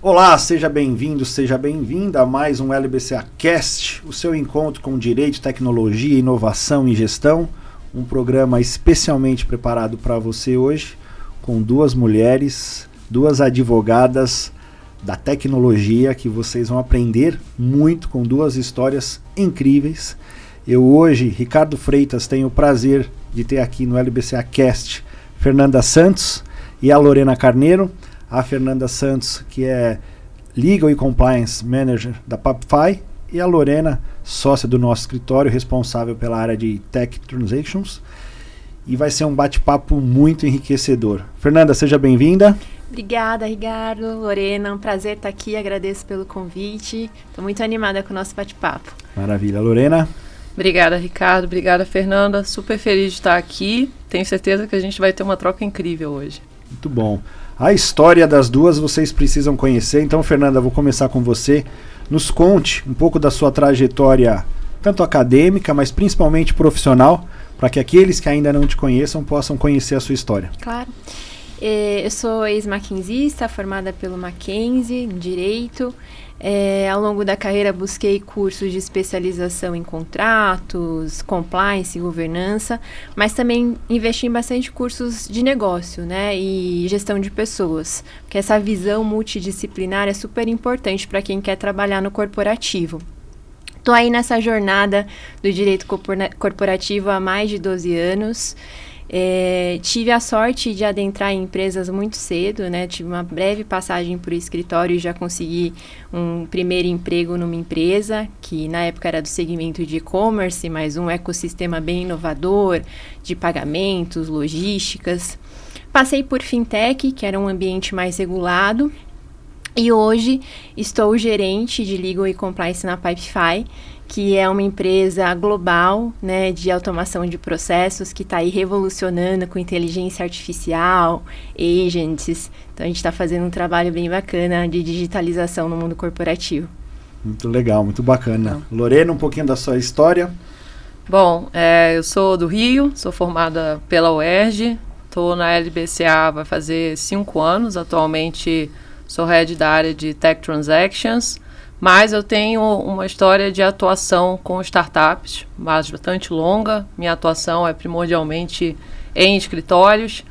Olá, seja bem-vindo, seja bem-vinda a mais um LBCA Cast, o seu encontro com direito, tecnologia, inovação e gestão. Um programa especialmente preparado para você hoje, com duas mulheres, duas advogadas da tecnologia, que vocês vão aprender muito com duas histórias incríveis. Eu hoje, Ricardo Freitas, tenho o prazer de ter aqui no LBCA Cast Fernanda Santos e a Lorena Carneiro. A Fernanda Santos, que é Legal e Compliance Manager da Pipefy, e a Lorena, sócia do nosso escritório, responsável pela área de Tech Transactions. E vai ser um bate-papo muito enriquecedor. Fernanda, seja bem-vinda. Obrigada, Ricardo, Lorena, um prazer estar aqui, agradeço pelo convite. Estou muito animada com o nosso bate-papo. Maravilha. Lorena? Obrigada, Ricardo. Obrigada, Fernanda. Super feliz de estar aqui. Tenho certeza que a gente vai ter uma troca incrível hoje. Muito bom. A história das duas vocês precisam conhecer. Então, Fernanda, vou começar com você. Nos conte um pouco da sua trajetória, tanto acadêmica, mas principalmente profissional, para que aqueles que ainda não te conheçam possam conhecer a sua história. Claro. Eu sou ex-mackenzista, formada pelo Mackenzie, em Direito. Ao longo da carreira busquei cursos de especialização em contratos, compliance e governança, mas também investi em bastante cursos de negócio, né, e gestão de pessoas, porque essa visão multidisciplinar é super importante para quem quer trabalhar no corporativo. Estou aí nessa jornada do direito corporativo há mais de 12 anos. Tive a sorte de adentrar em empresas muito cedo, né? Tive uma breve passagem por escritório e já consegui um primeiro emprego numa empresa que na época era do segmento de e-commerce, mas um ecossistema bem inovador de pagamentos, logísticas. Passei por fintech, que era um ambiente mais regulado, e hoje estou gerente de Legal e Compliance na Pipefy, que é uma empresa global, né, de automação de processos, que está aí revolucionando com inteligência artificial, agents. Então, a gente está fazendo um trabalho bem bacana de digitalização no mundo corporativo. Muito legal, muito bacana. Lorena, um pouquinho da sua história. Bom, eu sou do Rio, sou formada pela UERJ, estou na LBCA vai fazer 5 anos, atualmente sou head da área de Tech Transactions, mas eu tenho uma história de atuação com startups bastante longa. Minha atuação é primordialmente em escritórios.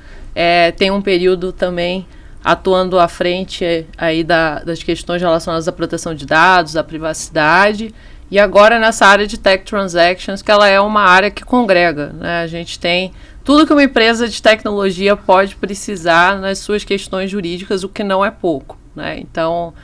Tenho um período também atuando à frente aí das questões relacionadas à proteção de dados, à privacidade. E agora nessa área de Tech Transactions, que ela é uma área que congrega, né? A gente tem tudo que uma empresa de tecnologia pode precisar nas suas questões jurídicas, o que não é pouco, né? Então,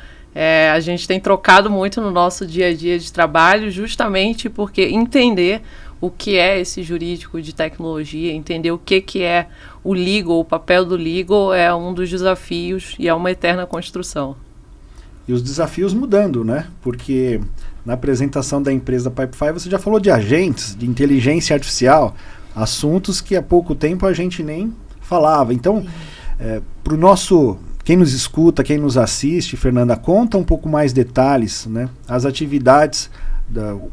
a gente tem trocado muito no nosso dia a dia de trabalho, justamente porque entender o que é esse jurídico de tecnologia, entender o que é o legal, o papel do legal é um dos desafios e é uma eterna construção. E os desafios mudando, né? Porque na apresentação da empresa Pipefy você já falou de agentes, de inteligência artificial, assuntos que há pouco tempo a gente nem falava. Então, para o nosso... Quem nos escuta, quem nos assiste, Fernanda, conta um pouco mais detalhes, né? As atividades,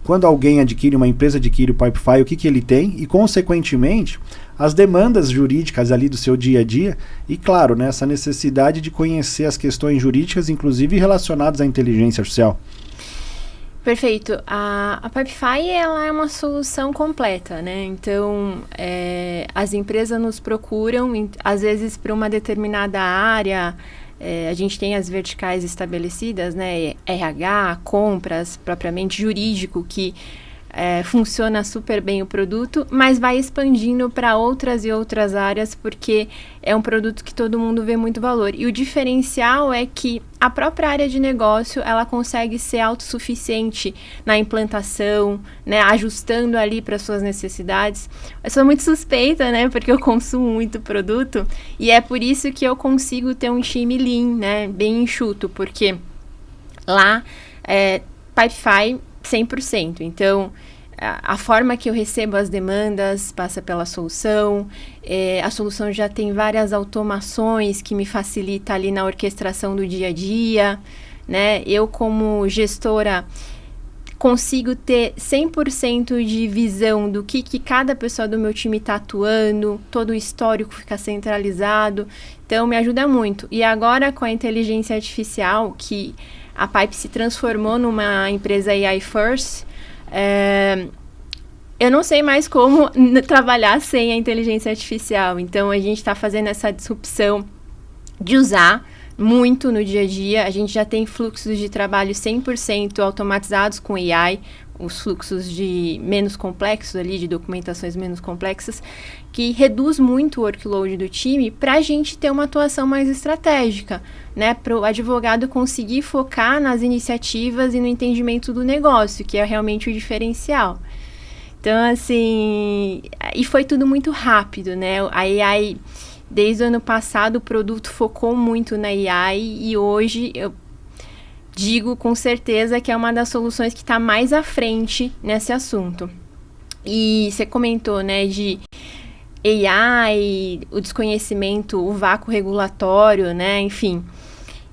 quando alguém adquire, uma empresa adquire o Pipefy, o que ele tem e, consequentemente, as demandas jurídicas ali do seu dia a dia e, claro, né, essa necessidade de conhecer as questões jurídicas, inclusive relacionadas à inteligência artificial. Perfeito. A Pipefy, ela é uma solução completa, né? Então, as empresas nos procuram, às vezes, para uma determinada área. A gente tem as verticais estabelecidas, né? RH, compras, propriamente jurídico, que funciona super bem o produto, mas vai expandindo para outras e outras áreas, porque é um produto que todo mundo vê muito valor. E o diferencial é que a própria área de negócio, ela consegue ser autossuficiente na implantação, né, ajustando ali para suas necessidades. Eu sou muito suspeita, né, porque eu consumo muito produto, e é por isso que eu consigo ter um time lean, né, bem enxuto, porque lá, Pipefy 100%. Então, a forma que eu recebo as demandas passa pela solução. A solução já tem várias automações que me facilita ali na orquestração do dia a dia, né? Eu, como gestora, consigo ter 100% de visão do que cada pessoa do meu time está atuando, todo o histórico fica centralizado, então me ajuda muito. E agora com a inteligência artificial, que a Pipe se transformou numa empresa AI First, eu não sei mais como trabalhar sem a inteligência artificial, então a gente está fazendo essa disrupção de usar muito no dia a dia. A gente já tem fluxos de trabalho 100% automatizados com AI, os fluxos de menos complexos ali, de documentações menos complexas, que reduz muito o workload do time para a gente ter uma atuação mais estratégica, né? Para o advogado conseguir focar nas iniciativas e no entendimento do negócio, que é realmente o diferencial. Então, assim, e foi tudo muito rápido, né? A AI... Desde o ano passado, o produto focou muito na AI e hoje eu digo com certeza que é uma das soluções que está mais à frente nesse assunto. E você comentou, né, de AI, o desconhecimento, o vácuo regulatório, né, enfim.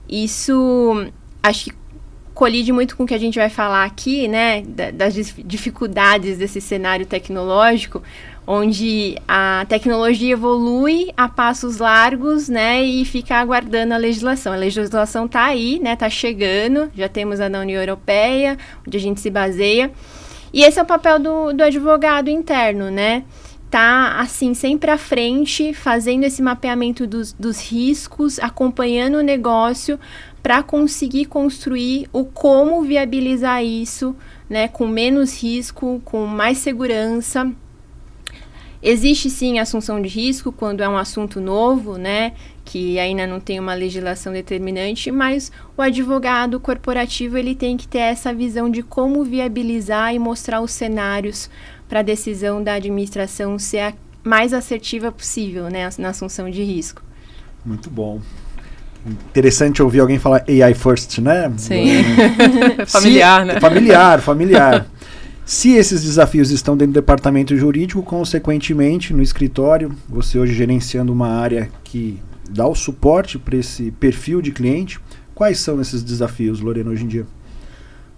Isso acho que colide muito com o que a gente vai falar aqui, né, das dificuldades desse cenário tecnológico, onde a tecnologia evolui a passos largos, né, e fica aguardando a legislação. A legislação está aí, né, está chegando, já temos a da União Europeia, onde a gente se baseia. E esse é o papel do advogado interno, né, tá, assim, sempre à frente, fazendo esse mapeamento dos riscos, acompanhando o negócio para conseguir construir o como viabilizar isso, né, com menos risco, com mais segurança. Existe sim assunção de risco quando é um assunto novo, né, que ainda não tem uma legislação determinante, mas o advogado corporativo ele tem que ter essa visão de como viabilizar e mostrar os cenários para a decisão da administração ser a mais assertiva possível, né, na assunção de risco. Muito bom. Interessante ouvir alguém falar AI first, né? Sim. Familiar, né? Familiar. Se esses desafios estão dentro do departamento jurídico, consequentemente, no escritório, você hoje gerenciando uma área que dá o suporte para esse perfil de cliente, quais são esses desafios, Lorena, hoje em dia?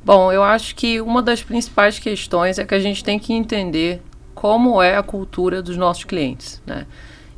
Bom, eu acho que uma das principais questões é que a gente tem que entender como é a cultura dos nossos clientes, né?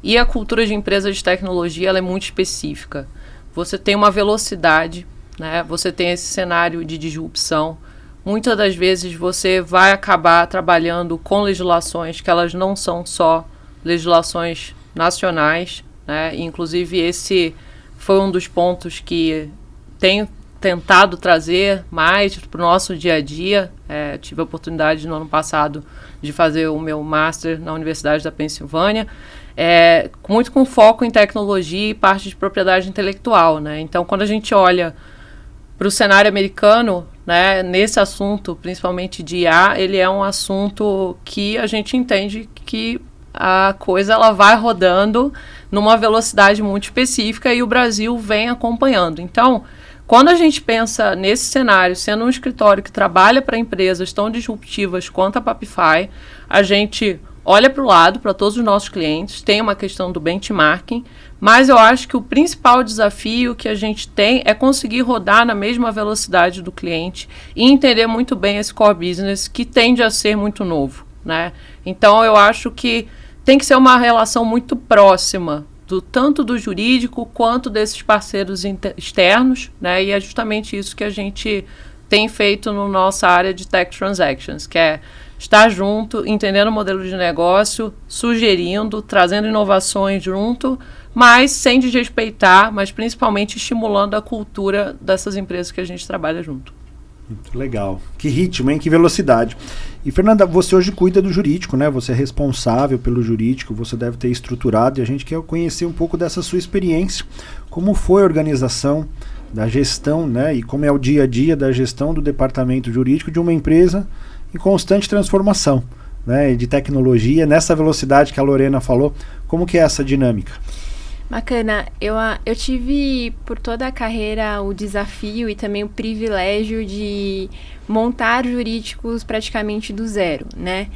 E a cultura de empresas de tecnologia ela é muito específica. Você tem uma velocidade, né? Você tem esse cenário de disrupção. Muitas das vezes você vai acabar trabalhando com legislações que elas não são só legislações nacionais, né? Inclusive esse foi um dos pontos que tenho tentado trazer mais para o nosso dia a dia. Tive a oportunidade no ano passado de fazer o meu Master na Universidade da Pensilvânia, muito com foco em tecnologia e parte de propriedade intelectual, né? Então, quando a gente olha para o cenário americano, né, nesse assunto, principalmente de IA, ele é um assunto que a gente entende que a coisa ela vai rodando numa velocidade muito específica e o Brasil vem acompanhando. Então, quando a gente pensa nesse cenário, sendo um escritório que trabalha para empresas tão disruptivas quanto a Papify, a gente olha para o lado, para todos os nossos clientes, tem uma questão do benchmarking, mas eu acho que o principal desafio que a gente tem é conseguir rodar na mesma velocidade do cliente e entender muito bem esse core business que tende a ser muito novo, né? Então, eu acho que tem que ser uma relação muito próxima, tanto do jurídico quanto desses parceiros externos, né? E é justamente isso que a gente tem feito na nossa área de Tech Transactions, que é estar junto, entendendo o modelo de negócio, sugerindo, trazendo inovações junto, mas sem desrespeitar, mas principalmente estimulando a cultura dessas empresas que a gente trabalha junto. Muito legal. Que ritmo, hein? Que velocidade. E, Fernanda, você hoje cuida do jurídico, né? Você é responsável pelo jurídico, você deve ter estruturado, e a gente quer conhecer um pouco dessa sua experiência. Como foi a organização da gestão, né? E como é o dia a dia da gestão do departamento jurídico de uma empresa em constante transformação, né? De tecnologia, nessa velocidade que a Lorena falou. Como que é essa dinâmica? Bacana. Eu tive por toda a carreira o desafio e também o privilégio de montar jurídicos praticamente do zero, né?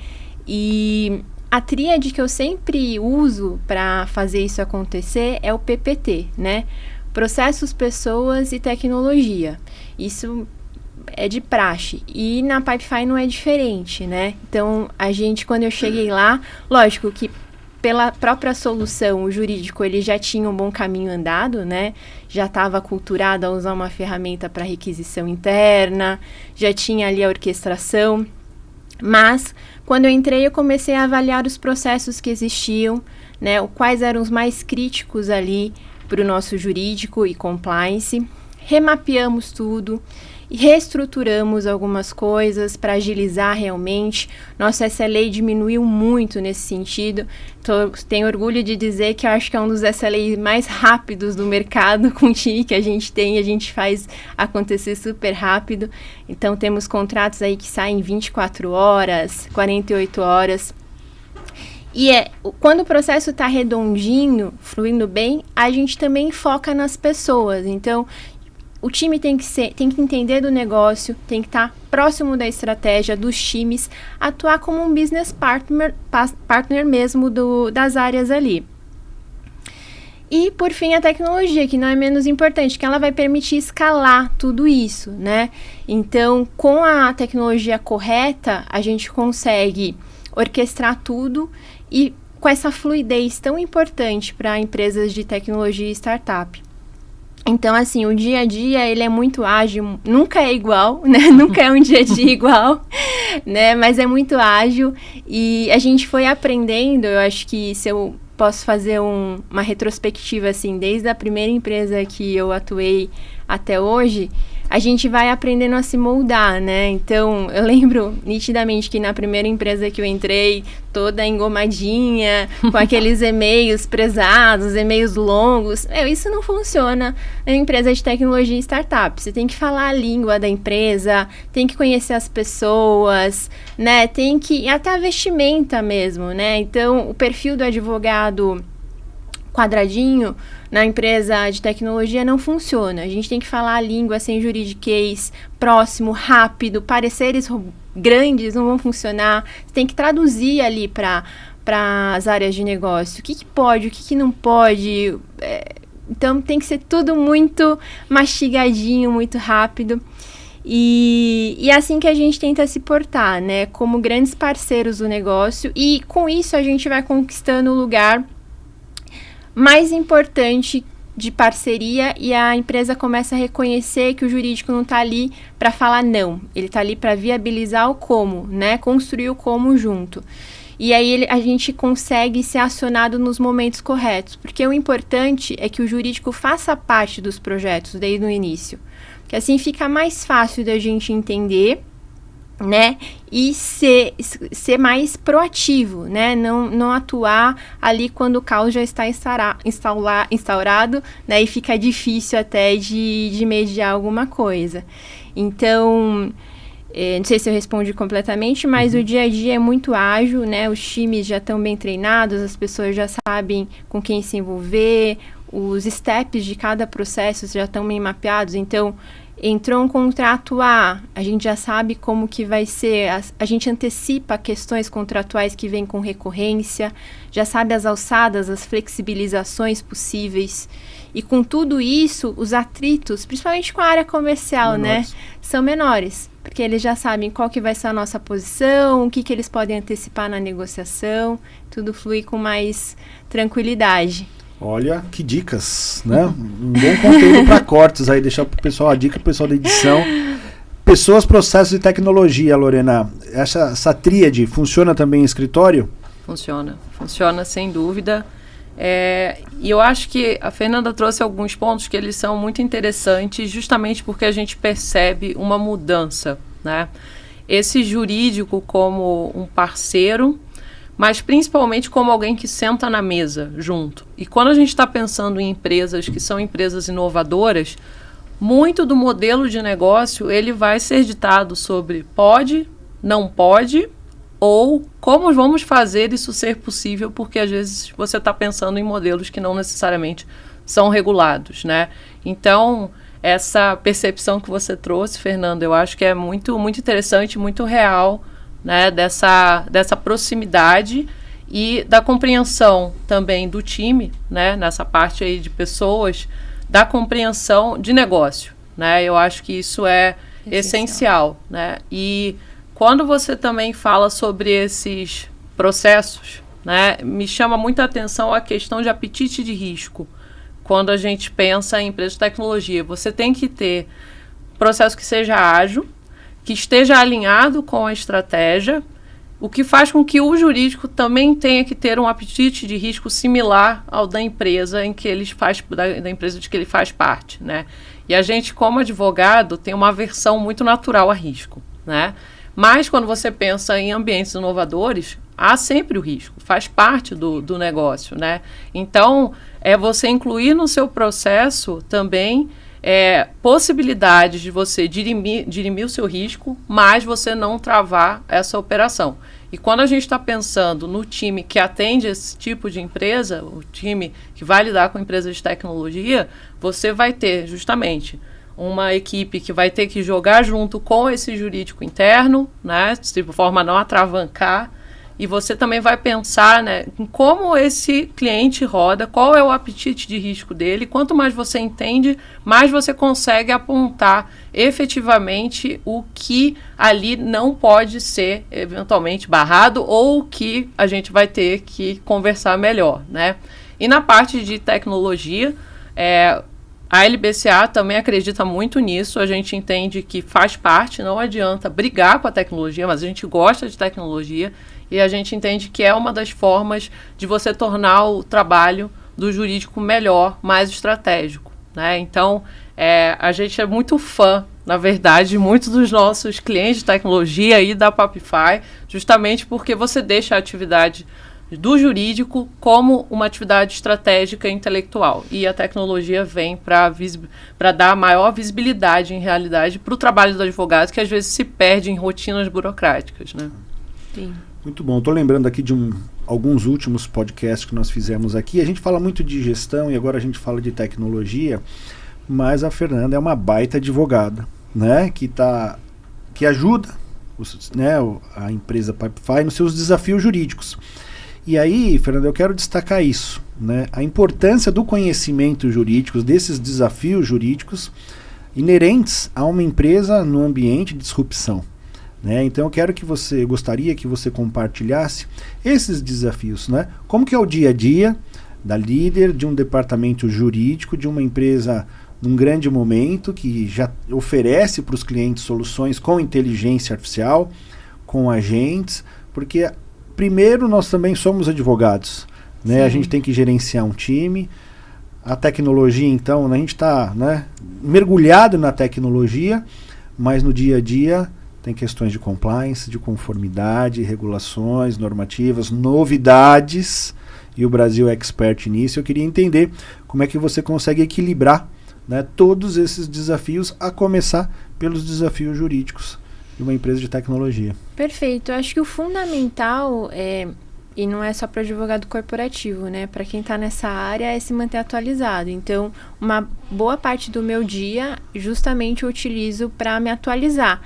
E a tríade que eu sempre uso para fazer isso acontecer é o PPT, né? Processos, pessoas e tecnologia. Isso é de praxe. E na Pipefy não é diferente, né? Então, quando eu cheguei lá, lógico que pela própria solução, o jurídico ele já tinha um bom caminho andado, né? Já estava aculturado a usar uma ferramenta para requisição interna, já tinha ali a orquestração. Mas, quando eu entrei, eu comecei a avaliar os processos que existiam, né? Quais eram os mais críticos ali para o nosso jurídico e compliance. Remapeamos tudo e reestruturamos algumas coisas para agilizar realmente. Nosso SLA diminuiu muito nesse sentido. Tenho orgulho de dizer que eu acho que é um dos SLA mais rápidos do mercado com o time que a gente faz acontecer super rápido. Então, temos contratos aí que saem em 24 horas, 48 horas. E quando o processo está redondinho, fluindo bem, a gente também foca nas pessoas. Então, o time tem que entender do negócio, tem que estar próximo da estratégia dos times, atuar como um business partner mesmo das áreas ali. E, por fim, a tecnologia, que não é menos importante, que ela vai permitir escalar tudo isso, né? Então, com a tecnologia correta, a gente consegue orquestrar tudo e com essa fluidez tão importante para empresas de tecnologia e startup. Então, assim, o dia a dia, ele é muito ágil, nunca é igual, né? Nunca é um dia a dia igual, né? Mas é muito ágil e a gente foi aprendendo, eu acho que se eu posso fazer uma retrospectiva, assim, desde a primeira empresa que eu atuei até hoje, a gente vai aprendendo a se moldar, né? Então, eu lembro nitidamente que na primeira empresa que eu entrei, toda engomadinha, com aqueles e-mails prezados, e-mails longos. Isso não funciona em empresa de tecnologia e startup. Você tem que falar a língua da empresa, tem que conhecer as pessoas, né? Tem que... até a vestimenta mesmo, né? Então, o perfil do advogado quadradinho na empresa de tecnologia não funciona. A gente tem que falar a língua sem juridiquês, próximo, rápido, pareceres grandes não vão funcionar. Você tem que traduzir ali para as áreas de negócio. O que pode, o que não pode. Então tem que ser tudo muito mastigadinho, muito rápido. E é assim que a gente tenta se portar, né? Como grandes parceiros do negócio. E com isso a gente vai conquistando o lugar mais importante de parceria e a empresa começa a reconhecer que o jurídico não está ali para falar não, ele está ali para viabilizar o como, né? Construir o como junto. E aí a gente consegue ser acionado nos momentos corretos, porque o importante é que o jurídico faça parte dos projetos desde o início, porque assim fica mais fácil da gente entender, né, e ser mais proativo, né, não atuar ali quando o caos já está instaurado, né, e fica difícil até de mediar alguma coisa. Então, não sei se eu respondi completamente, mas o dia a dia é muito ágil, né, os times já estão bem treinados, as pessoas já sabem com quem se envolver, os steps de cada processo já estão bem mapeados, então entrou um contrato A gente já sabe como que vai ser, a gente antecipa questões contratuais que vêm com recorrência, já sabe as alçadas, as flexibilizações possíveis. E com tudo isso, os atritos, principalmente com a área comercial, menores, né, são menores, porque eles já sabem qual que vai ser a nossa posição, o que eles podem antecipar na negociação, tudo flui com mais tranquilidade. Olha, que dicas, né? Um bom conteúdo para cortes aí, deixar para o pessoal a dica, para o pessoal da edição. Pessoas, processos e tecnologia, Lorena. Essa tríade funciona também em escritório? Funciona sem dúvida. E eu acho que a Fernanda trouxe alguns pontos que eles são muito interessantes, justamente porque a gente percebe uma mudança, né? Esse jurídico como um parceiro, mas principalmente como alguém que senta na mesa junto. E quando a gente está pensando em empresas que são empresas inovadoras, muito do modelo de negócio ele vai ser ditado sobre pode, não pode, ou como vamos fazer isso ser possível, porque às vezes você está pensando em modelos que não necessariamente são regulados, né? Então, essa percepção que você trouxe, Fernanda, eu acho que é muito, muito interessante, muito real, né, dessa proximidade e da compreensão também do time, né, nessa parte aí de pessoas, da compreensão de negócio, né? Eu acho que isso é essencial, né? E quando você também fala sobre esses processos, né, me chama muita atenção a questão de apetite de risco. Quando a gente pensa em empresa de tecnologia, você tem que ter processo que seja ágil, que esteja alinhado com a estratégia, o que faz com que o jurídico também tenha que ter um apetite de risco similar ao da empresa em que ele da empresa de que ele faz parte, né? E a gente, como advogado, tem uma aversão muito natural a risco, né? Mas quando você pensa em ambientes inovadores, há sempre o risco, faz parte do negócio, né? Então, é você incluir no seu processo também possibilidades de você dirimir o seu risco, mas você não travar essa operação. E quando a gente está pensando no time que atende esse tipo de empresa, o time que vai lidar com empresas de tecnologia, você vai ter justamente uma equipe que vai ter que jogar junto com esse jurídico interno, né, de forma a não atravancar, e você também vai pensar, né, em como esse cliente roda, qual é o apetite de risco dele. Quanto mais você entende, mais você consegue apontar efetivamente o que ali não pode ser eventualmente barrado ou o que a gente vai ter que conversar melhor, né? E na parte de tecnologia, a LBCA também acredita muito nisso. A gente entende que faz parte, não adianta brigar com a tecnologia, mas a gente gosta de tecnologia e a gente entende que é uma das formas de você tornar o trabalho do jurídico melhor, mais estratégico, né? Então, a gente é muito fã, na verdade, muitos dos nossos clientes de tecnologia e da Papify, justamente porque você deixa a atividade do jurídico como uma atividade estratégica e intelectual. E a tecnologia vem para dar maior visibilidade, em realidade, para o trabalho do advogado, que às vezes se perde em rotinas burocráticas, né? Sim. Muito bom. Estou lembrando aqui de alguns últimos podcasts que nós fizemos aqui. A gente fala muito de gestão e agora a gente fala de tecnologia, mas a Fernanda é uma baita advogada, né? Que ajuda a empresa Pipefy nos seus desafios jurídicos. E aí, Fernanda, eu quero destacar isso, né? A importância do conhecimento jurídico, desses desafios jurídicos inerentes a uma empresa no ambiente de disrupção. Né? Então eu gostaria que você compartilhasse esses desafios, né? Como que é o dia a dia da líder de um departamento jurídico de uma empresa num grande momento que já oferece para os clientes soluções com inteligência artificial, com agentes, porque primeiro nós também somos advogados, né? A gente tem que gerenciar um time. A tecnologia, então, a gente está, né, mergulhado na tecnologia, mas no dia a dia tem questões de compliance, de conformidade, regulações, normativas, novidades, e o Brasil é expert nisso. Eu queria entender como é que você consegue equilibrar, né, todos esses desafios, a começar pelos desafios jurídicos de uma empresa de tecnologia. Perfeito. Eu acho que o fundamental e não é só para advogado corporativo, né? Para quem está nessa área é se manter atualizado. Então, uma boa parte do meu dia justamente eu utilizo para me atualizar.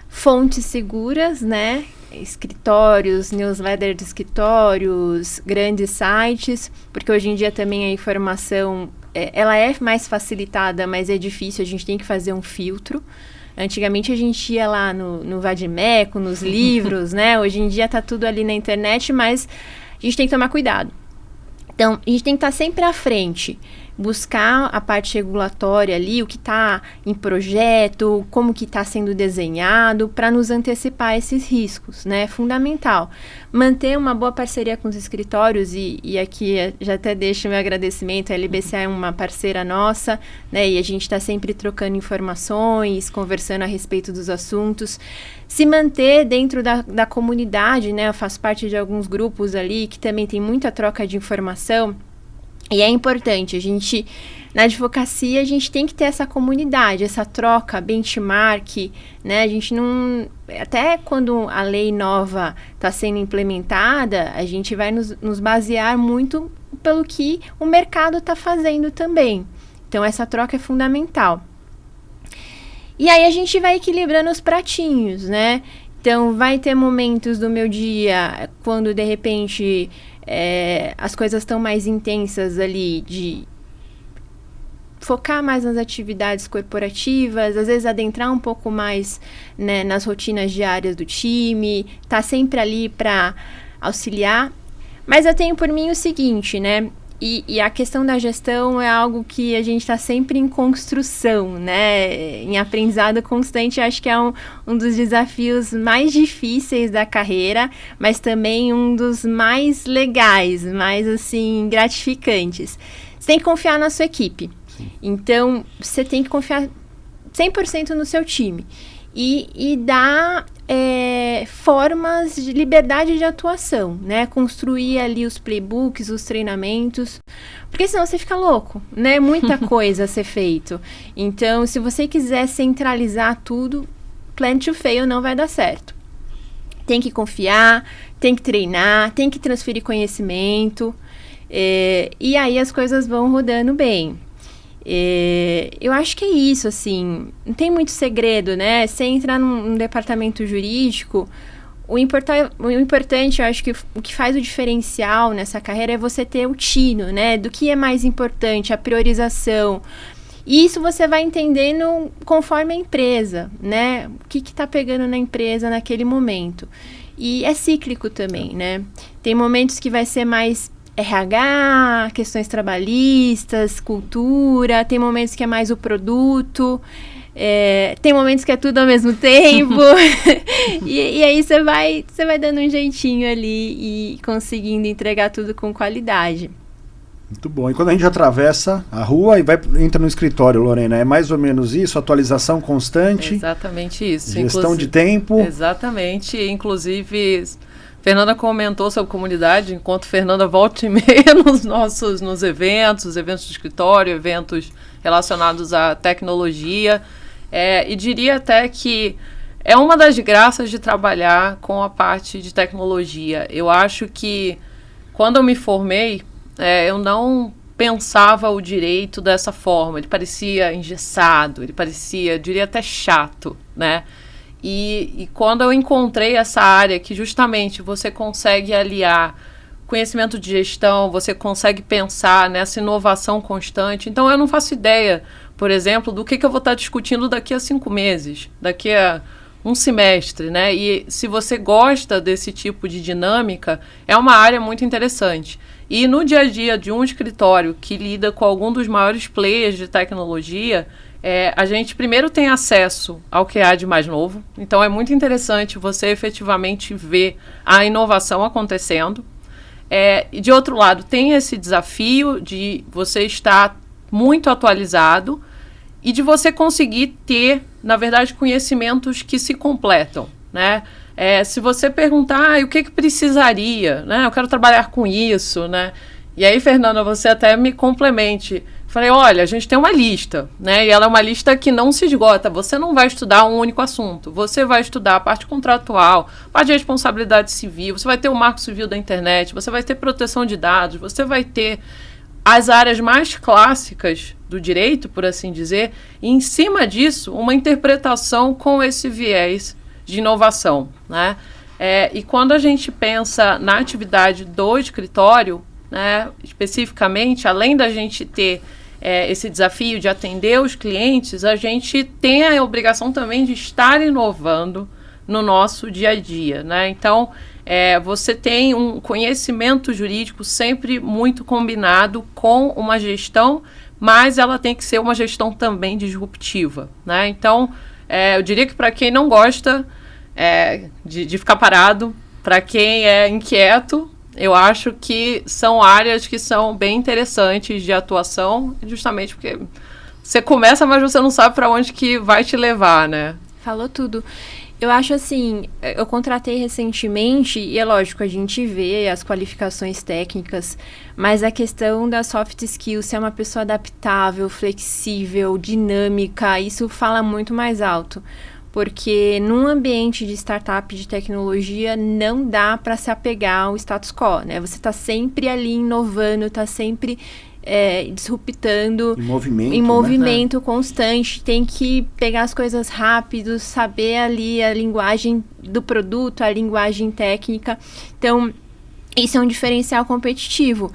Fontes seguras, né? Escritórios, newsletter de escritórios, grandes sites, porque hoje em dia também a informação, ela é mais facilitada, mas é difícil, a gente tem que fazer um filtro. Antigamente a gente ia lá no Vadimeco, nos livros, né? Hoje em dia tá tudo ali na internet, mas a gente tem que tomar cuidado. Então, a gente tem que estar sempre à frente, buscar a parte regulatória ali, o que está em projeto, como que está sendo desenhado, para nos antecipar esses riscos, né? Fundamental. Manter uma boa parceria com os escritórios, e aqui já até deixo meu agradecimento, a LBCA é uma parceira nossa, né? E a gente está sempre trocando informações, conversando a respeito dos assuntos. Se manter dentro da comunidade, né? Eu faço parte de alguns grupos ali que também tem muita troca de informação. E é importante, na advocacia, a gente tem que ter essa comunidade, essa troca, benchmark, né? A gente não... Até quando a lei nova está sendo implementada, a gente vai nos basear muito pelo que o mercado está fazendo também. Então, essa troca é fundamental. E aí, a gente vai equilibrando os pratinhos, né? Então, vai ter momentos do meu dia, quando, de repente... as coisas estão mais intensas ali, de focar mais nas atividades corporativas, às vezes adentrar um pouco mais, né, nas rotinas diárias do time, tá sempre ali para auxiliar. Mas eu tenho por mim o seguinte, né? E a questão da gestão é algo que a gente está sempre em construção, né? Em aprendizado constante, acho que é um dos desafios mais difíceis da carreira, mas também um dos mais legais, mais, assim, gratificantes. Você tem que confiar na sua equipe. Sim. Então, você tem que confiar 100% no seu time. E dar formas de liberdade de atuação, né? Construir ali os playbooks, os treinamentos, porque senão você fica louco, né? Muita coisa a ser feito. Então, se você quiser centralizar tudo, plan to fail não vai dar certo. Tem que confiar, tem que treinar, tem que transferir conhecimento, e aí as coisas vão rodando bem. Eu acho que é isso, assim, não tem muito segredo, né? Você entrar num departamento jurídico, o importante, eu acho que o que faz o diferencial nessa carreira é você ter o tino, né? Do que é mais importante, a priorização. E isso você vai entendendo conforme a empresa, né? O que está pegando na empresa naquele momento. E é cíclico também, né? Tem momentos que vai ser mais RH, questões trabalhistas, cultura, tem momentos que é mais o produto, tem momentos que é tudo ao mesmo tempo, e aí você vai dando um jeitinho ali e conseguindo entregar tudo com qualidade. Muito bom. E quando a gente atravessa a rua e entra no escritório, Lorena, é mais ou menos isso? Atualização constante? Exatamente isso. Gestão de tempo? Exatamente. Inclusive, Fernanda comentou sobre comunidade, enquanto Fernanda volta e meia nos eventos, os eventos de escritório, eventos relacionados à tecnologia. E diria até que é uma das graças de trabalhar com a parte de tecnologia. Eu acho que quando eu me formei, eu não pensava o direito dessa forma. Ele parecia engessado, ele parecia, diria até chato, né? E quando eu encontrei essa área que justamente você consegue aliar conhecimento de gestão, você consegue pensar nessa inovação constante. Então, eu não faço ideia, por exemplo, do que eu vou estar discutindo daqui a 5 meses, daqui a um semestre, né? E se você gosta desse tipo de dinâmica, é uma área muito interessante. E no dia a dia de um escritório que lida com algum dos maiores players de tecnologia, a gente primeiro tem acesso ao que há de mais novo. Então, é muito interessante você efetivamente ver a inovação acontecendo. E de outro lado, tem esse desafio de você estar muito atualizado e de você conseguir ter, na verdade, conhecimentos que se completam, né? Se você perguntar o que precisaria, né? Eu quero trabalhar com isso, né? E aí, Fernanda, você até me complemente. Falei, olha, a gente tem uma lista, né? E ela é uma lista que não se esgota. Você não vai estudar um único assunto. Você vai estudar a parte contratual, a parte de responsabilidade civil, você vai ter o marco civil da internet, você vai ter proteção de dados, você vai ter as áreas mais clássicas do direito, por assim dizer, e em cima disso, uma interpretação com esse viés de inovação, né? E quando a gente pensa na atividade do escritório, né, especificamente, além da gente ter esse desafio de atender os clientes, a gente tem a obrigação também de estar inovando no nosso dia a dia, né? Então, você tem um conhecimento jurídico sempre muito combinado com uma gestão, mas ela tem que ser uma gestão também disruptiva, né? Então, eu diria que para quem não gosta de ficar parado, para quem é inquieto, eu acho que são áreas que são bem interessantes de atuação, justamente porque você começa, mas você não sabe para onde que vai te levar, né? Falou tudo. Eu acho assim, eu contratei recentemente, e é lógico, a gente vê as qualificações técnicas, mas a questão das soft skills, ser uma pessoa adaptável, flexível, dinâmica, isso fala muito mais alto. Porque num ambiente de startup de tecnologia não dá para se apegar ao status quo, né? Você está sempre ali inovando, está sempre disruptando. Em movimento, né? Constante. Tem que pegar as coisas rápido, saber ali a linguagem do produto, a linguagem técnica. Então, isso é um diferencial competitivo.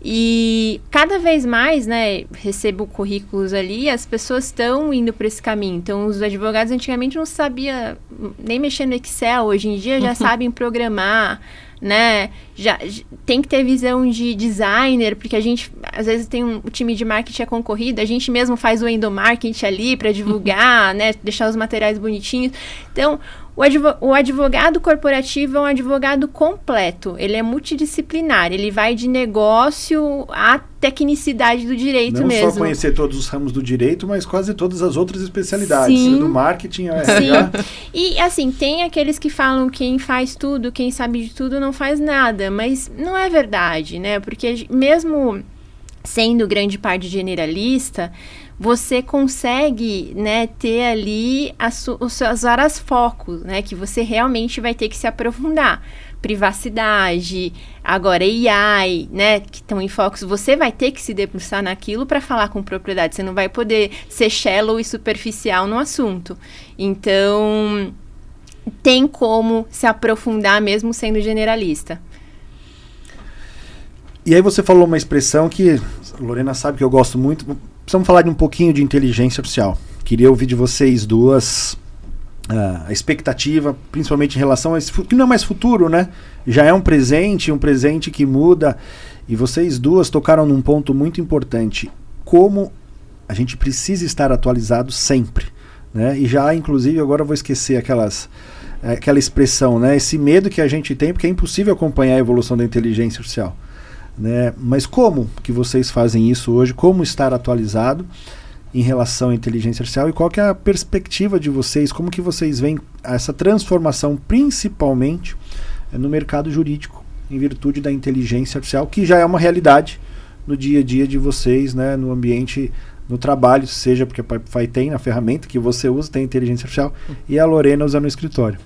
E cada vez mais, né, recebo currículos ali, as pessoas estão indo para esse caminho. Então, os advogados antigamente não sabiam nem mexer no Excel, hoje em dia já sabem programar, né? Já tem que ter visão de designer, porque a gente, às vezes, tem um time de marketing concorrido, a gente mesmo faz o endomarketing ali para divulgar, né, deixar os materiais bonitinhos. Então, o advogado corporativo é um advogado completo, ele é multidisciplinar, ele vai de negócio à tecnicidade do direito não mesmo. Não só conhecer todos os ramos do direito, mas quase todas as outras especialidades, Sim. Do marketing ao Sim. RH. E assim, tem aqueles que falam quem faz tudo, quem sabe de tudo não faz nada, mas não é verdade, né? Porque mesmo sendo grande parte generalista, você consegue, né, ter ali os seus vários focos, né, que você realmente vai ter que se aprofundar. Privacidade, agora AI, né, que estão em focos, você vai ter que se debruçar naquilo para falar com propriedade, você não vai poder ser shallow e superficial no assunto. Então, tem como se aprofundar mesmo sendo generalista. E aí você falou uma expressão que a Lorena sabe que eu gosto muito. Precisamos falar de um pouquinho de inteligência artificial. Queria ouvir de vocês duas a expectativa, principalmente em relação a esse que não é mais futuro, né? Já é um presente que muda. E vocês duas tocaram num ponto muito importante. Como a gente precisa estar atualizado sempre, né? E já, inclusive, agora eu vou esquecer aquela expressão, né? Esse medo que a gente tem, porque é impossível acompanhar a evolução da inteligência artificial. Né? Mas como que vocês fazem isso hoje? Como estar atualizado em relação à inteligência artificial? E qual que é a perspectiva de vocês? Como que vocês veem essa transformação, principalmente no mercado jurídico, em virtude da inteligência artificial, que já é uma realidade no dia a dia de vocês, né? No ambiente, no trabalho, seja porque a Pipefy tem na ferramenta que você usa, tem inteligência artificial, e a Lorena usa no escritório.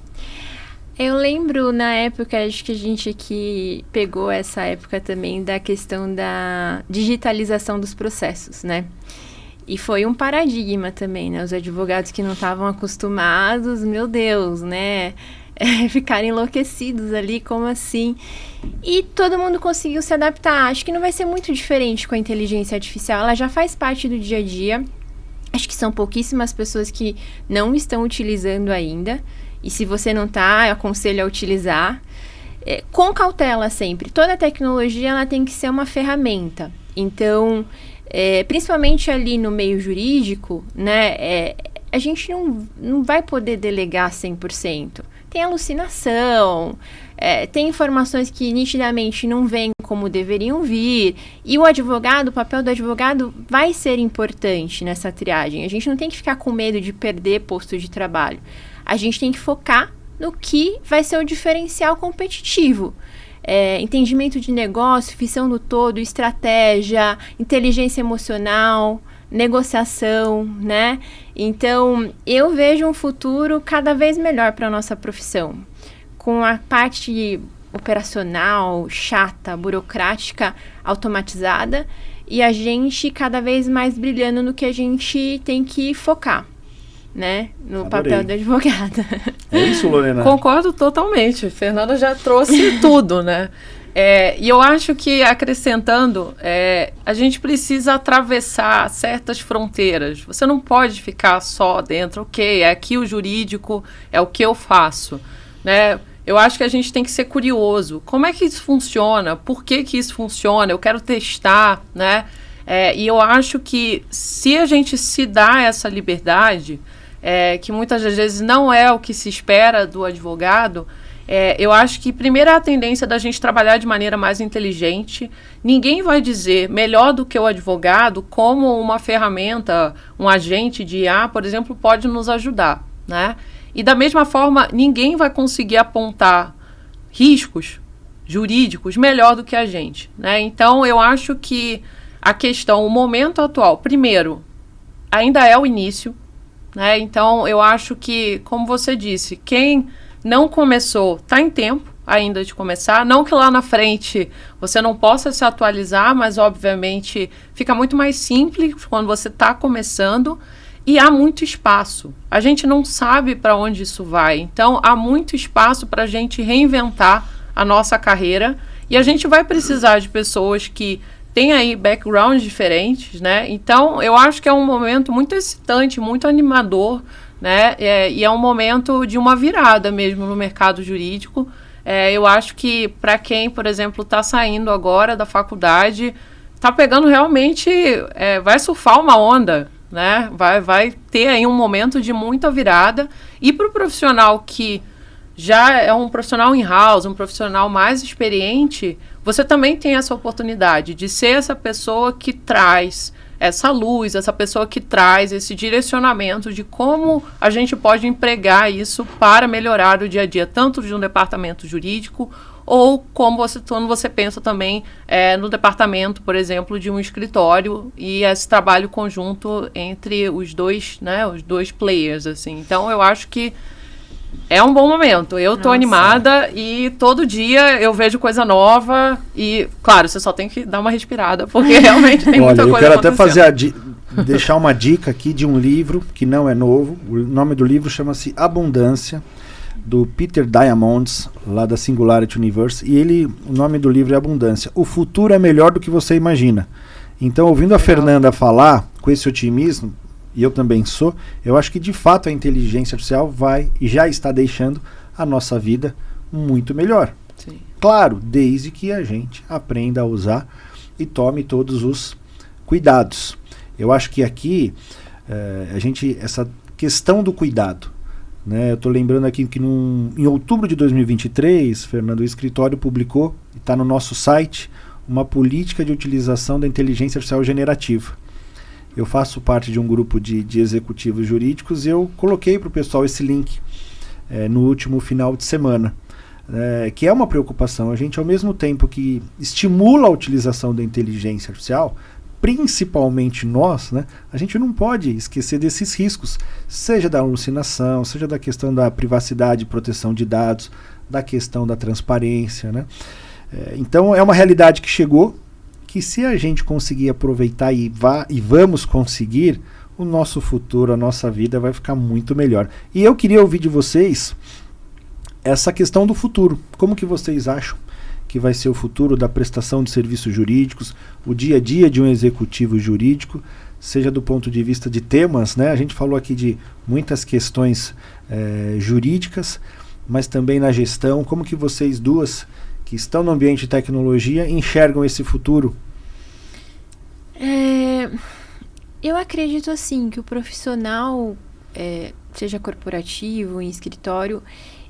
Eu lembro na época, acho que a gente aqui pegou essa época também da questão da digitalização dos processos, né? E foi um paradigma também, né? Os advogados que não estavam acostumados, meu Deus, né? Ficarem enlouquecidos ali, como assim? E todo mundo conseguiu se adaptar. Acho que não vai ser muito diferente com a inteligência artificial. Ela já faz parte do dia a dia. Acho que são pouquíssimas pessoas que não estão utilizando ainda. E se você não está, eu aconselho a utilizar. Com cautela sempre. Toda tecnologia ela tem que ser uma ferramenta. Então, principalmente ali no meio jurídico, né, a gente não vai poder delegar 100%. Tem alucinação, tem informações que nitidamente não vêm como deveriam vir. E o papel do advogado vai ser importante nessa triagem. A gente não tem que ficar com medo de perder posto de trabalho. A gente tem que focar no que vai ser o diferencial competitivo. Entendimento de negócio, visão do todo, estratégia, inteligência emocional, negociação, né? Então, eu vejo um futuro cada vez melhor para a nossa profissão. Com a parte operacional, chata, burocrática, automatizada, e a gente cada vez mais brilhando no que a gente tem que focar. Né? No papel da advogada. É isso, Lorena? Concordo totalmente. Fernanda já trouxe tudo, né? E eu acho que, acrescentando, a gente precisa atravessar certas fronteiras. Você não pode ficar só dentro, ok, é aqui o jurídico, é o que eu faço, né? Eu acho que a gente tem que ser curioso. Como é que isso funciona? Por que isso funciona? Eu quero testar, né? E eu acho que se a gente se dá essa liberdade, que muitas das vezes não é o que se espera do advogado, eu acho que primeiro é a tendência da gente trabalhar de maneira mais inteligente. Ninguém vai dizer melhor do que o advogado como uma ferramenta, um agente de IA, por exemplo, pode nos ajudar, né? E da mesma forma, ninguém vai conseguir apontar riscos jurídicos melhor do que a gente, né? Então, eu acho que a questão, o momento atual, primeiro, ainda é o início, né? Então, eu acho que, como você disse, quem não começou, está em tempo ainda de começar. Não que lá na frente você não possa se atualizar, mas, obviamente, fica muito mais simples quando você está começando e há muito espaço. A gente não sabe para onde isso vai. Então, há muito espaço para a gente reinventar a nossa carreira e a gente vai precisar de pessoas que têm aí backgrounds diferentes, né? Então, eu acho que é um momento muito excitante, muito animador, né? E é um momento de uma virada mesmo no mercado jurídico. Eu acho que para quem, por exemplo, está saindo agora da faculdade, está pegando realmente, vai surfar uma onda, né? Vai ter aí um momento de muita virada. E para o profissional que já é um profissional in-house, um profissional mais experiente, você também tem essa oportunidade de ser essa pessoa que traz essa luz, essa pessoa que traz esse direcionamento de como a gente pode empregar isso para melhorar o dia a dia, tanto de um departamento jurídico ou quando você pensa também no departamento, por exemplo, de um escritório e esse trabalho conjunto entre os dois, né, os dois players, assim. Então, eu acho que é um bom momento. Eu tô animada e todo dia eu vejo coisa nova e, claro, você só tem que dar uma respirada, porque realmente tem muita coisa acontecendo. Eu quero até deixar uma dica aqui de um livro que não é novo. O nome do livro chama-se Abundância, do Peter Diamandis, lá da Singularity Universe. E o nome do livro é Abundância. O futuro é melhor do que você imagina. Então, ouvindo a Fernanda falar com esse otimismo, e eu também sou, eu acho que de fato a inteligência artificial vai e já está deixando a nossa vida muito melhor. Sim. Claro, desde que a gente aprenda a usar e tome todos os cuidados. Eu acho que aqui, essa questão do cuidado, né, eu estou lembrando aqui que em outubro de 2023, Fernando, o escritório publicou, e está no nosso site, uma política de utilização da inteligência artificial generativa. Eu faço parte de um grupo de executivos jurídicos e eu coloquei para o pessoal esse link no último final de semana, que é uma preocupação. A gente, ao mesmo tempo que estimula a utilização da inteligência artificial, principalmente nós, né, a gente não pode esquecer desses riscos, seja da alucinação, seja da questão da privacidade e proteção de dados, da questão da transparência, né? Então é uma realidade que chegou, que se a gente conseguir aproveitar e vamos conseguir, o nosso futuro, a nossa vida vai ficar muito melhor. E eu queria ouvir de vocês essa questão do futuro. Como que vocês acham que vai ser o futuro da prestação de serviços jurídicos, o dia a dia de um executivo jurídico, seja do ponto de vista de temas, né? A gente falou aqui de muitas questões jurídicas, mas também na gestão. Como que vocês duas, que estão no ambiente de tecnologia, enxergam esse futuro? Eu acredito assim que o profissional, seja corporativo, em escritório,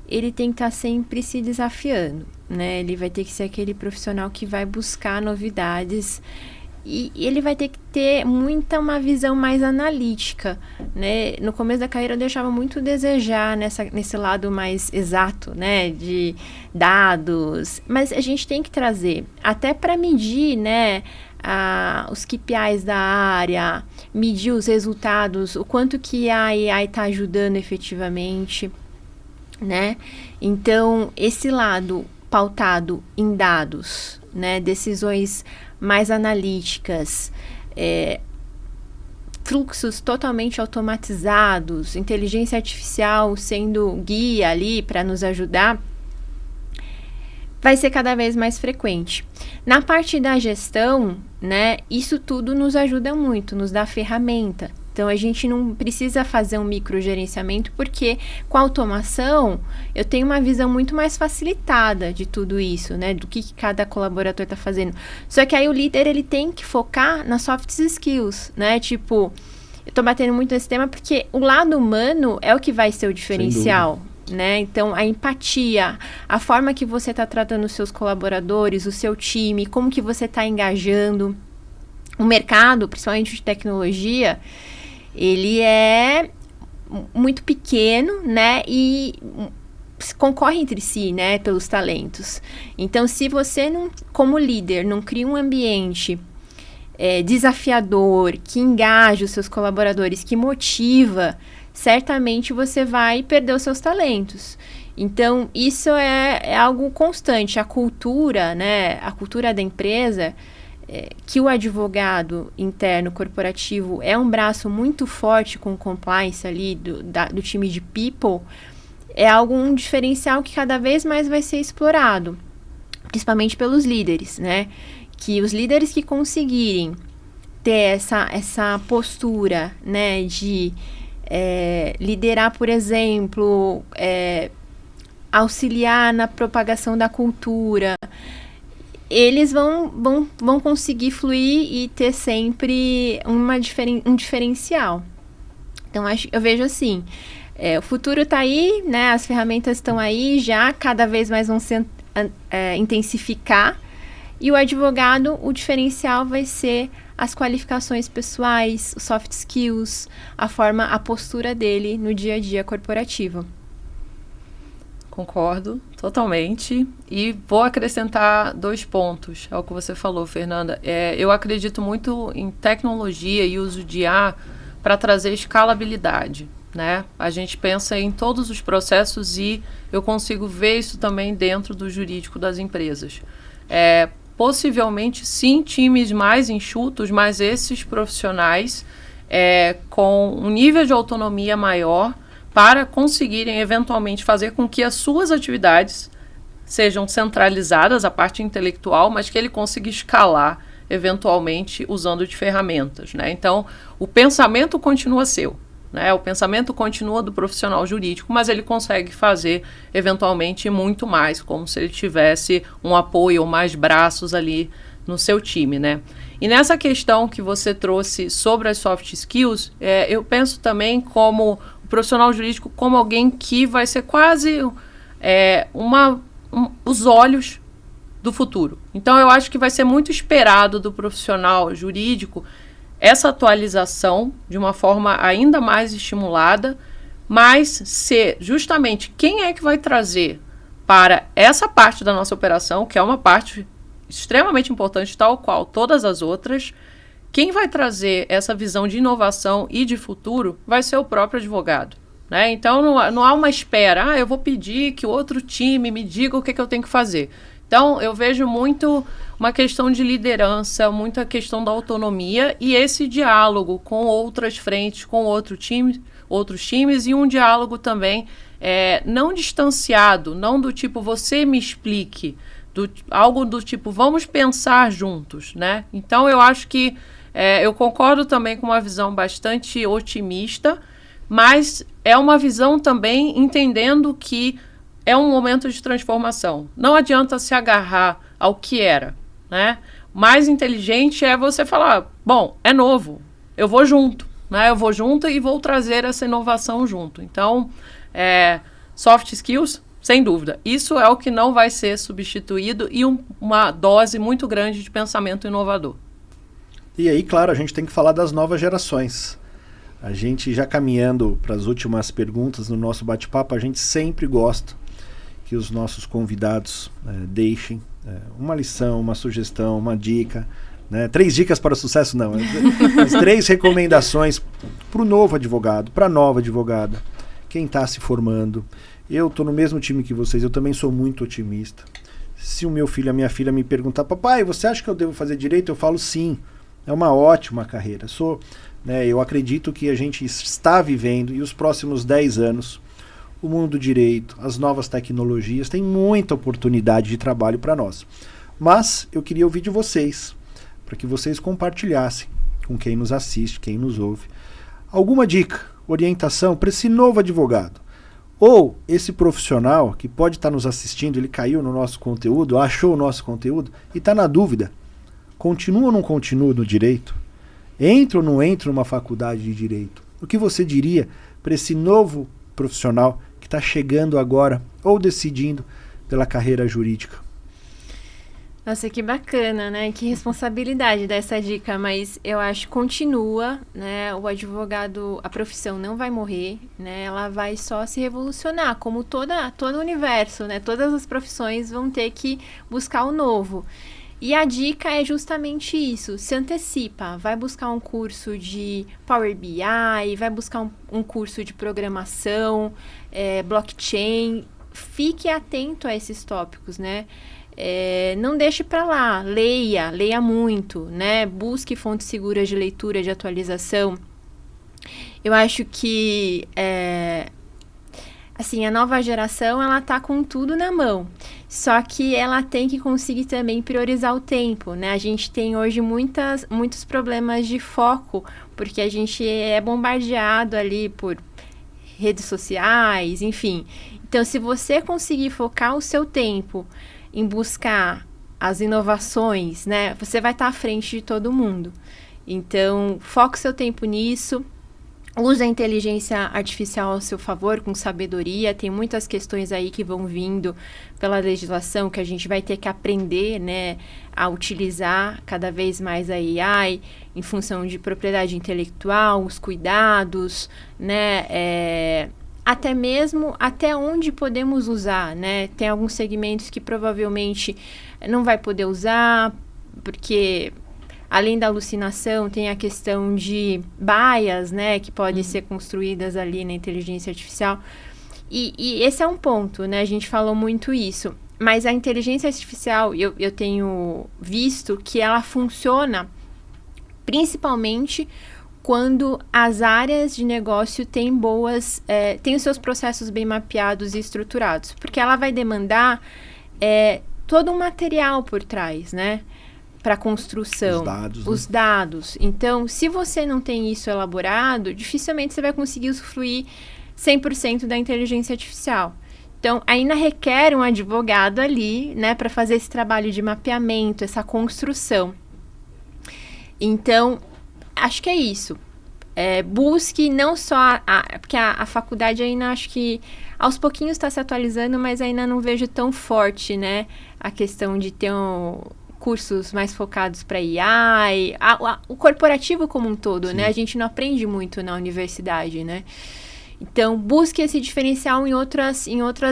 ele tem que estar sempre se desafiando, né? Ele vai ter que ser aquele profissional que vai buscar novidades e ele vai ter que ter uma visão mais analítica, né? No começo da carreira eu deixava muito a desejar nesse lado mais exato, né? De dados, mas a gente tem que trazer, até para medir, né? Os KPIs da área, medir os resultados, o quanto que a AI está ajudando efetivamente, né? Então, esse lado pautado em dados, né? Decisões mais analíticas, fluxos totalmente automatizados, inteligência artificial sendo guia ali para nos ajudar, vai ser cada vez mais frequente. Na parte da gestão, né, isso tudo nos ajuda muito, nos dá ferramenta. Então, a gente não precisa fazer um microgerenciamento, porque com a automação, eu tenho uma visão muito mais facilitada de tudo isso, né? Do que cada colaborador está fazendo. Só que aí o líder, ele tem que focar nas soft skills, né? Tipo, eu estou batendo muito nesse tema porque o lado humano é o que vai ser o diferencial, né? Então, a empatia, a forma que você está tratando os seus colaboradores, o seu time, como que você está engajando. O mercado, principalmente de tecnologia, ele é muito pequeno, né, e concorre entre si, né, pelos talentos. Então, se você, como líder, não cria um ambiente desafiador, que engaja os seus colaboradores, que motiva, certamente você vai perder os seus talentos. Então, isso é algo constante. A cultura, né, a cultura da empresa, que o advogado interno corporativo é um braço muito forte com compliance ali do time de people, é um diferencial que cada vez mais vai ser explorado, principalmente pelos líderes, né? que os líderes que conseguirem ter essa postura, né, de liderar, por exemplo, auxiliar na propagação da cultura, eles vão conseguir fluir e ter sempre um diferencial. Então, eu vejo assim, o futuro está aí, né, as ferramentas estão aí, já cada vez mais vão se intensificar, e o advogado, o diferencial vai ser as qualificações pessoais, os soft skills, a postura dele no dia a dia corporativo. Concordo totalmente, e vou acrescentar 2 pontos ao que você falou, Fernanda. Eu acredito muito em tecnologia e uso de IA para trazer escalabilidade, né? A gente pensa em todos os processos e eu consigo ver isso também dentro do jurídico das empresas. Possivelmente, sim, times mais enxutos, mas esses profissionais com um nível de autonomia maior para conseguirem, eventualmente, fazer com que as suas atividades sejam centralizadas, a parte intelectual, mas que ele consiga escalar, eventualmente, usando de ferramentas, né? Então, o pensamento continua seu, né? O pensamento continua do profissional jurídico, mas ele consegue fazer, eventualmente, muito mais, como se ele tivesse um apoio ou mais braços ali no seu time, né? E nessa questão que você trouxe sobre as soft skills, eu penso também como o profissional jurídico como alguém que vai ser quase os olhos do futuro. Então, eu acho que vai ser muito esperado do profissional jurídico essa atualização de uma forma ainda mais estimulada, mas ser justamente quem é que vai trazer para essa parte da nossa operação, que é uma parte extremamente importante, tal qual todas as outras, quem vai trazer essa visão de inovação e de futuro vai ser o próprio advogado, né? Então, não há uma espera, eu vou pedir que o outro time me diga o que eu tenho que fazer. Então, eu vejo muito uma questão de liderança, muita questão da autonomia e esse diálogo com outras frentes, com outros times e um diálogo também não distanciado, não do tipo, você me explique, algo do tipo, vamos pensar juntos, né? Então, eu acho que eu concordo também com uma visão bastante otimista, mas é uma visão também entendendo que é um momento de transformação. Não adianta se agarrar ao que era, né? Mais inteligente é você falar, bom, é novo, eu vou junto, né? Eu vou junto e vou trazer essa inovação junto. Então, soft skills, sem dúvida. Isso é o que não vai ser substituído e uma dose muito grande de pensamento inovador. E aí, claro, a gente tem que falar das novas gerações. A gente já caminhando para as últimas perguntas no nosso bate-papo, a gente sempre gosta que os nossos convidados deixem uma lição, uma sugestão, uma dica, né? 3 dicas para o sucesso, não. As 3 recomendações para o novo advogado, para a nova advogada, quem está se formando. Eu estou no mesmo time que vocês, eu também sou muito otimista. Se o meu filho, a minha filha me perguntar, papai, você acha que eu devo fazer direito? Eu falo sim, é uma ótima carreira. Eu acredito que a gente está vivendo, e os próximos 10 anos, o mundo do direito, as novas tecnologias, tem muita oportunidade de trabalho para nós. Mas eu queria ouvir de vocês, para que vocês compartilhassem com quem nos assiste, quem nos ouve, alguma dica, orientação para esse novo advogado. Ou esse profissional que pode estar nos assistindo, ele caiu no nosso conteúdo, achou o nosso conteúdo e está na dúvida. Continua ou não continua no direito? Entra ou não entra numa faculdade de direito? O que você diria para esse novo profissional que está chegando agora ou decidindo pela carreira jurídica? Nossa, que bacana, né? Que responsabilidade dessa dica, mas eu acho que continua, né? O advogado, a profissão não vai morrer, né? Ela vai só se revolucionar, como todo o universo, né? Todas as profissões vão ter que buscar o novo. E a dica é justamente isso, se antecipa, vai buscar um curso de Power BI, vai buscar um curso de programação, blockchain, fique atento a esses tópicos, né? Não deixe para lá, leia muito, né? Busque fontes seguras de leitura, de atualização. Eu acho que assim, a nova geração, ela tá com tudo na mão. Só que ela tem que conseguir também priorizar o tempo, né? A gente tem hoje muitos problemas de foco, porque a gente é bombardeado ali por redes sociais, enfim. Então, se você conseguir focar o seu tempo em buscar as inovações, né? Você vai estar à frente de todo mundo. Então, foque seu tempo nisso. Use a inteligência artificial ao seu favor, com sabedoria. Tem muitas questões aí que vão vindo pela legislação que a gente vai ter que aprender, né, a utilizar cada vez mais a AI em função de propriedade intelectual, os cuidados, né, até mesmo até onde podemos usar, né? Tem alguns segmentos que provavelmente não vai poder usar, porque além da alucinação, tem a questão de bias, né, que podem ser construídas ali na inteligência artificial. E esse é um ponto, né, a gente falou muito isso. Mas a inteligência artificial, eu tenho visto que ela funciona principalmente quando as áreas de negócio têm têm os seus processos bem mapeados e estruturados. Porque ela vai demandar todo um material por trás, né? Para construção, os dados. Então, se você não tem isso elaborado, dificilmente você vai conseguir usufruir 100% da inteligência artificial. Então, ainda requer um advogado ali, né, para fazer esse trabalho de mapeamento, essa construção. Então, acho que é isso. Busque não só porque a faculdade ainda acho que aos pouquinhos está se atualizando, mas ainda não vejo tão forte, né, a questão de ter cursos mais focados para AI, o corporativo como um todo, né? A gente não aprende muito na universidade, né? Então, busque esse diferencial em outras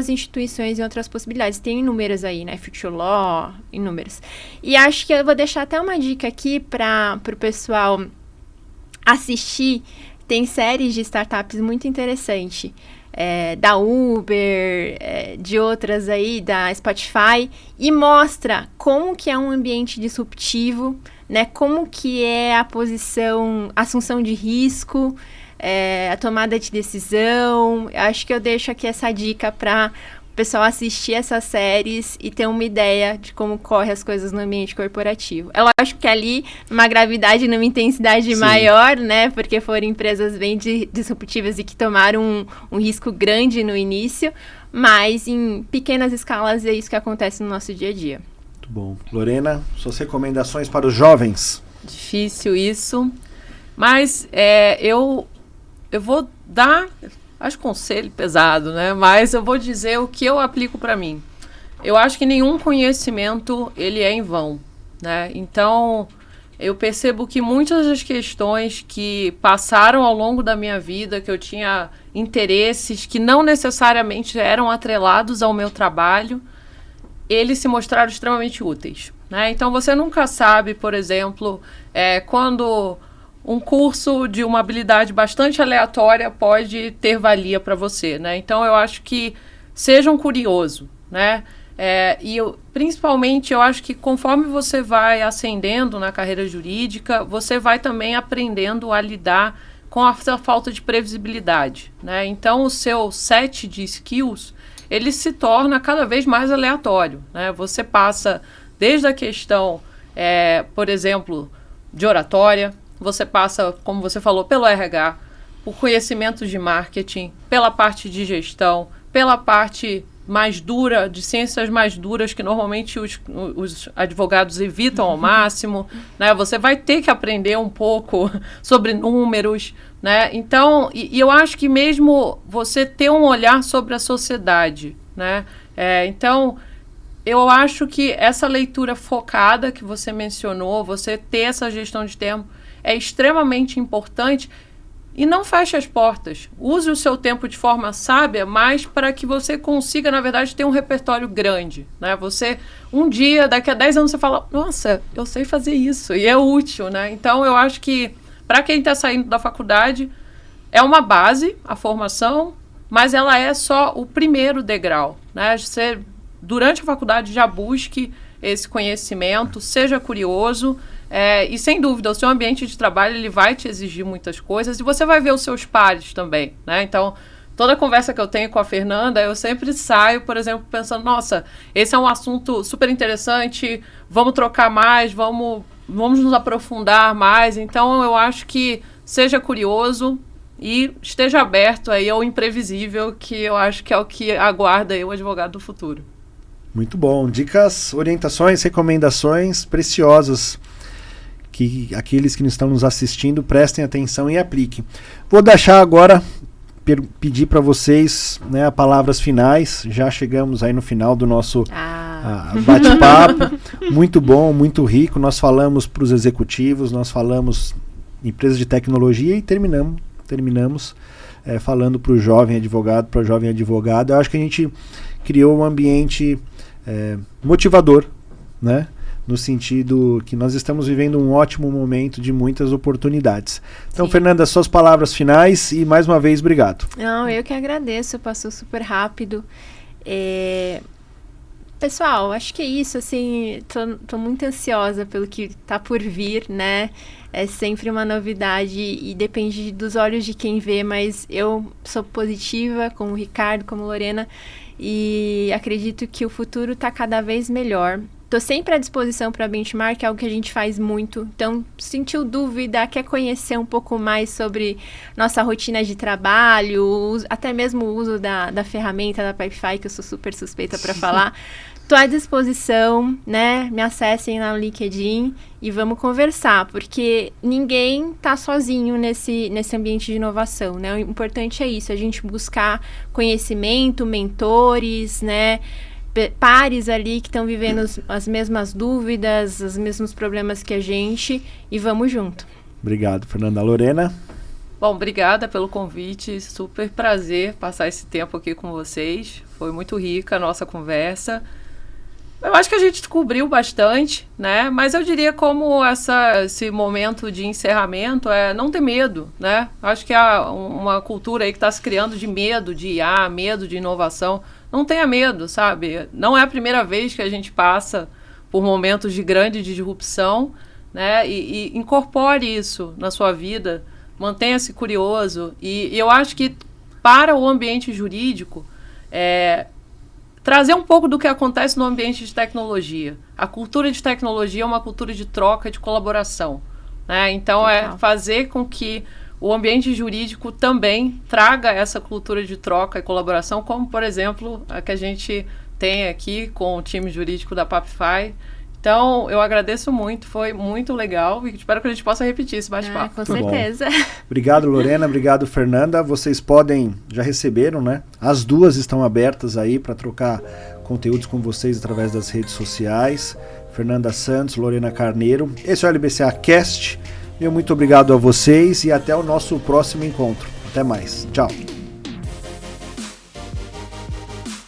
instituições, em outras possibilidades. Tem inúmeras aí, né? Future Law, inúmeras. E acho que eu vou deixar até uma dica aqui para o pessoal assistir. Tem séries de startups muito interessantes. Da Uber, de outras aí, da Spotify, e mostra como que é um ambiente disruptivo, né? Como que é a assunção de risco, a tomada de decisão. Acho que eu deixo aqui essa dica para o pessoal assistir essas séries e ter uma ideia de como correm as coisas no ambiente corporativo. Eu acho que ali, numa gravidade, numa intensidade maior, né? Porque foram empresas bem disruptivas e que tomaram um risco grande no início, mas em pequenas escalas é isso que acontece no nosso dia a dia. Muito bom. Lorena, suas recomendações para os jovens? Difícil isso, mas eu vou dar... Acho conselho pesado, né? Mas eu vou dizer o que eu aplico para mim. Eu acho que nenhum conhecimento, ele é em vão, né? Então, eu percebo que muitas das questões que passaram ao longo da minha vida, que eu tinha interesses que não necessariamente eram atrelados ao meu trabalho, eles se mostraram extremamente úteis, né? Então, você nunca sabe, por exemplo, quando um curso de uma habilidade bastante aleatória pode ter valia para você, né? Então, eu acho que sejam curiosos, né? Principalmente, eu acho que conforme você vai ascendendo na carreira jurídica, você vai também aprendendo a lidar com essa falta de previsibilidade, né? Então, o seu set de skills, ele se torna cada vez mais aleatório, né? Você passa desde a questão, por exemplo, de oratória, você passa, como você falou, pelo RH, por conhecimentos de marketing, pela parte de gestão, pela parte mais dura, de ciências mais duras, que normalmente os advogados evitam ao máximo, né? Você vai ter que aprender um pouco sobre números, né? Então, e eu acho que mesmo você ter um olhar sobre a sociedade, né? Então, eu acho que essa leitura focada que você mencionou, você ter essa gestão de tempo, é extremamente importante. E não feche as portas. Use o seu tempo de forma sábia, mas para que você consiga, na verdade, ter um repertório grande, né? Você, um dia, daqui a 10 anos, você fala, nossa, eu sei fazer isso, e é útil, né? Então, eu acho que, para quem está saindo da faculdade, é uma base, a formação, mas ela é só o primeiro degrau, né? Você, durante a faculdade, já busque esse conhecimento, seja curioso, e sem dúvida, o seu ambiente de trabalho ele vai te exigir muitas coisas e você vai ver os seus pares também, né? Então, toda conversa que eu tenho com a Fernanda, eu sempre saio, por exemplo, pensando, nossa, esse é um assunto super interessante, vamos trocar mais, vamos nos aprofundar mais. Então, eu acho que seja curioso e esteja aberto aí ao imprevisível, que eu acho que é o que aguarda aí o advogado do futuro. Muito bom. Dicas, orientações, recomendações preciosas que aqueles que estão nos assistindo prestem atenção e apliquem. Vou deixar agora, pedir para vocês, né, palavras finais. Já chegamos aí no final do nosso bate-papo. Muito bom, muito rico. Nós falamos para os executivos, nós falamos empresas de tecnologia e terminamos falando para o jovem advogado, para a jovem advogada. Eu acho que a gente criou um ambiente motivador, né? No sentido que nós estamos vivendo um ótimo momento de muitas oportunidades. Então, sim. Fernanda, suas palavras finais e mais uma vez, obrigado. Não, eu que agradeço, passou super rápido. Pessoal, acho que é isso, assim, tô muito ansiosa pelo que tá por vir, né? É sempre uma novidade e depende dos olhos de quem vê, mas eu sou positiva, como o Ricardo, como a Lorena, e acredito que o futuro tá cada vez melhor. Estou sempre à disposição para benchmark, é algo que a gente faz muito. Então, sentiu dúvida, quer conhecer um pouco mais sobre nossa rotina de trabalho, até mesmo o uso da ferramenta da Pipefy, que eu sou super suspeita para falar. Estou à disposição, né? Me acessem lá no LinkedIn e vamos conversar, porque ninguém está sozinho nesse ambiente de inovação, né? O importante é isso, a gente buscar conhecimento, mentores, né? Pares ali que estão vivendo as mesmas dúvidas, os mesmos problemas que a gente, e vamos junto. Obrigado, Fernanda. Lorena? Bom, obrigada pelo convite, super prazer passar esse tempo aqui com vocês, foi muito rica a nossa conversa. Eu acho que a gente cobriu bastante, né? Mas eu diria como esse momento de encerramento é não ter medo, né? Acho que há uma cultura aí que está se criando de medo de IA, medo de inovação. Não tenha medo, sabe? Não é a primeira vez que a gente passa por momentos de grande disrupção, né? E incorpore isso na sua vida, mantenha-se curioso. E eu acho que para o ambiente jurídico, trazer um pouco do que acontece no ambiente de tecnologia. A cultura de tecnologia é uma cultura de troca, de colaboração, né? Então, fazer com que o ambiente jurídico também traga essa cultura de troca e colaboração, como, por exemplo, a que a gente tem aqui com o time jurídico da Pipefy. Então, eu agradeço muito, foi muito legal e espero que a gente possa repetir esse bate-papo. Com certeza. Obrigado, Lorena, obrigado, Fernanda. Vocês já receberam, né? As duas estão abertas aí para trocar conteúdos com vocês através das redes sociais. Fernanda Santos, Lorena Carneiro. Esse é o LBCA Cast. Meu muito obrigado a vocês e até o nosso próximo encontro. Até mais. Tchau.